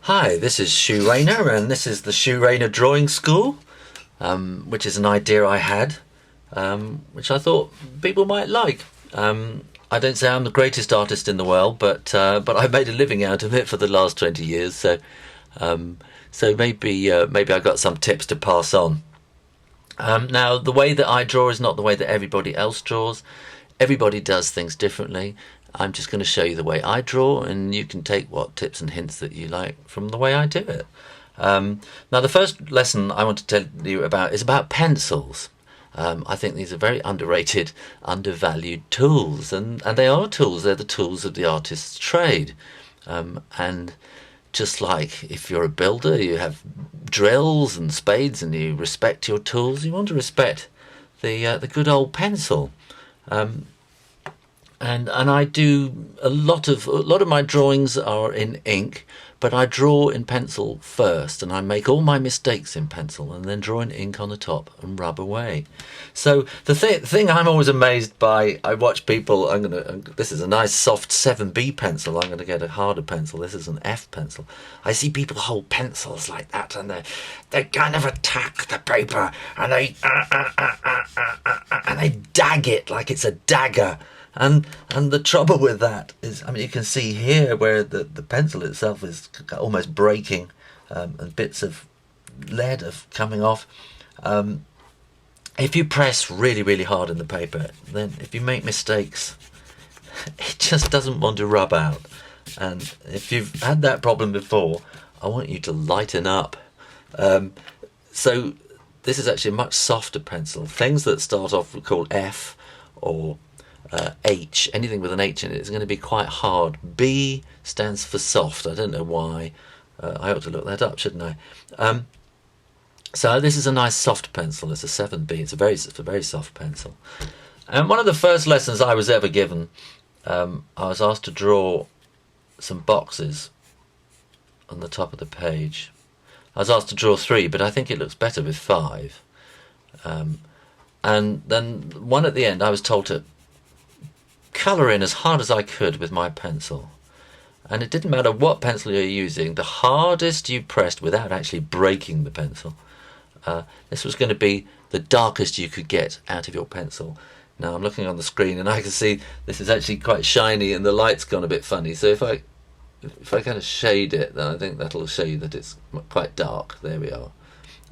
Hi, this is Shoo Rayner, and this is the Shoo Rayner Drawing School, which is an idea I had, which I thought people might like. I don't say I'm the greatest artist in the world, but I've made a living out of it for the last 20 years, so maybe I got some tips to pass on. Now, the way that I draw is not the way that everybody else draws. Everybody does things differently. I'm just going to show you the way I draw, and you can take what tips and hints that you like from the way I do it. Now, the first lesson I want to tell you about is about pencils. I think these are very underrated, undervalued tools, and they are tools. They're the tools of the artist's trade. And just like if you're a builder, you have drills and spades, and you respect your tools, you want to respect the good old pencil. And I do a lot of my drawings are in ink, but I draw in pencil first, and I make all my mistakes in pencil, and then draw in ink on the top and rub away. So the thing I'm always amazed by, I watch people. This is a nice soft 7B pencil. I'm gonna get a harder pencil. This is an F pencil. I see people hold pencils like that, and they kind of attack the paper, and they dag it like it's a dagger. And the trouble with that is, I mean, you can see here where the pencil itself is almost breaking, and bits of lead are coming off. If you press really, really hard in the paper, then if you make mistakes, it just doesn't want to rub out. And if you've had that problem before, I want you to lighten up. So this is actually a much softer pencil. Things that start off called F or H, anything with an H in it, is going to be quite hard. B stands for soft. I don't know why. I ought to look that up, shouldn't I? So this is a nice soft pencil. It's a 7B. It's a very soft pencil. And one of the first lessons I was ever given, I was asked to draw some boxes on the top of the page. I was asked to draw 3, but I think it looks better with 5. And then one at the end, I was told to colour in as hard as I could with my pencil. And it didn't matter what pencil you're using, the hardest you pressed without actually breaking the pencil, this was going to be the darkest you could get out of your pencil. Now I'm looking on the screen and I can see this is actually quite shiny and the light's gone a bit funny, so if I kind of shade it, then I think that'll show you that it's quite dark. There we are.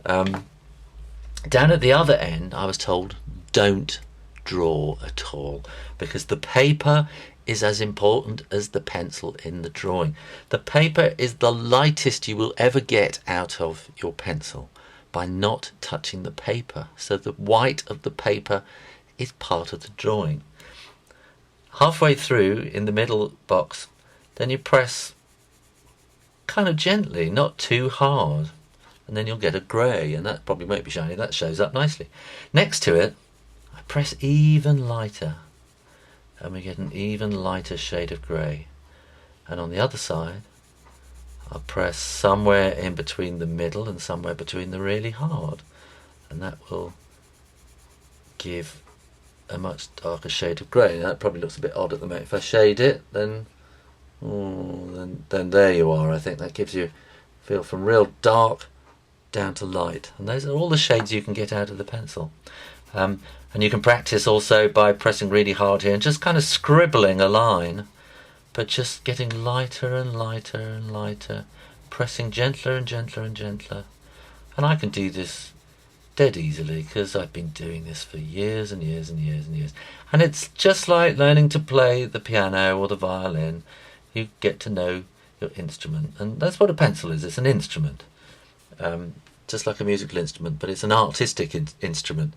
Down at the other end I was told, don't draw at all, because the paper is as important as the pencil in the drawing. The paper is the lightest you will ever get out of your pencil by not touching the paper. So the white of the paper is part of the drawing. Halfway through in the middle box, then you press kind of gently, not too hard, and then you'll get a grey, and that probably won't be shiny. That shows up nicely. Next to it, I press even lighter, and we get an even lighter shade of grey. And on the other side, I'll press somewhere in between the middle and somewhere between the really hard, and that will give a much darker shade of grey. Now, that probably looks a bit odd at the moment. If I shade it, then there you are. I think that gives you a feel from real dark down to light, and those are all the shades you can get out of the pencil. And you can practice also by pressing really hard here and just kind of scribbling a line, but just getting lighter and lighter and lighter, pressing gentler and gentler and gentler. And I can do this dead easily because I've been doing this for years and years and years and years. And it's just like learning to play the piano or the violin. You get to know your instrument, and that's what a pencil is. It's an instrument, just like a musical instrument, but it's an artistic instrument.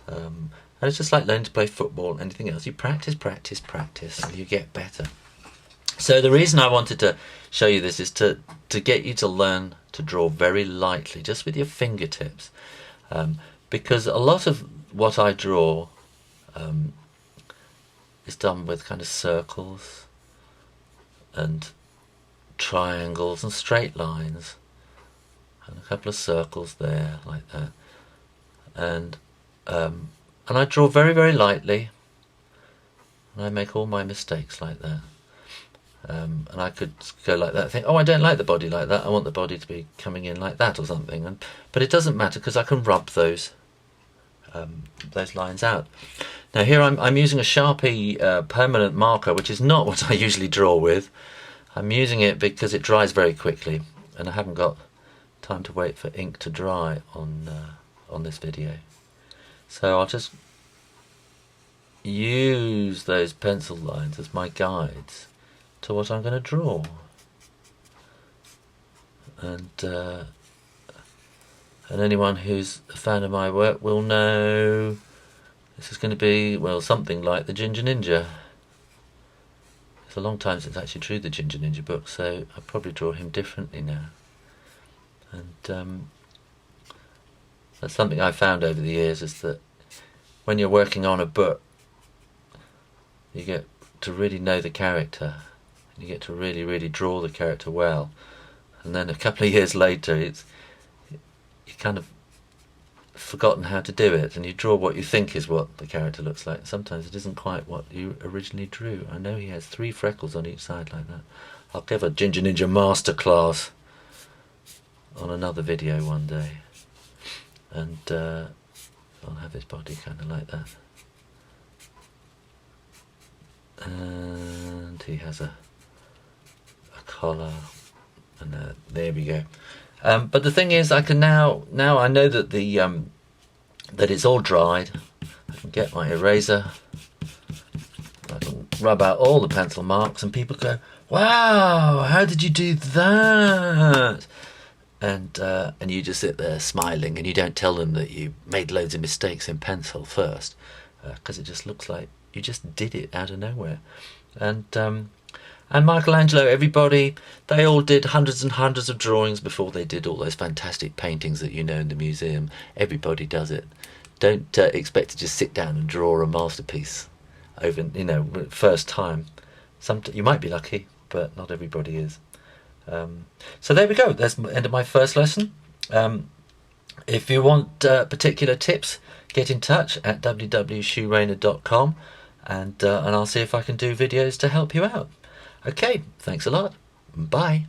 And it's just like learning to play football, anything else. You practice, practice, practice, and you get better. So the reason I wanted to show you this is to get you to learn to draw very lightly, just with your fingertips. Because a lot of what I draw is done with kind of circles and triangles and straight lines. And a couple of circles there, like that. And I draw very, very lightly, and I make all my mistakes like that. And I could go like that and think, oh, I don't like the body like that, I want the body to be coming in like that or something. But it doesn't matter, because I can rub those lines out. Now here I'm using a Sharpie permanent marker, which is not what I usually draw with. I'm using it because it dries very quickly, and I haven't got time to wait for ink to dry on this video. So I'll just use those pencil lines as my guides to what I'm going to draw. And anyone who's a fan of my work will know this is going to be, well, something like the Ginger Ninja. It's a long time since I actually drew the Ginger Ninja book, so I probably draw him differently now. And that's something I found over the years, is that when you're working on a book, you get to really know the character, and you get to really draw the character well. And then a couple of years later, you kind of forgotten how to do it, and you draw what you think is what the character looks like. Sometimes it isn't quite what you originally drew. I know he has 3 freckles on each side like that. I'll give a Ginger Ninja masterclass on another video one day, and I'll have his body kind of like that, and he has a collar, and there we go. But the thing is, I can now I know that that it's all dried. I can get my eraser, I can rub out all the pencil marks, and people go, wow, how did you do that? And you just sit there smiling, and you don't tell them that you made loads of mistakes in pencil first, because it just looks like you just did it out of nowhere. And Michelangelo, everybody, they all did hundreds and hundreds of drawings before they did all those fantastic paintings that you know in the museum. Everybody does it. Don't expect to just sit down and draw a masterpiece over, first time. You might be lucky, but not everybody is. So there we go. That's the end of my first lesson. If you want particular tips, get in touch at www.shoorayner.com, and I'll see if I can do videos to help you out. Okay, thanks a lot. Bye.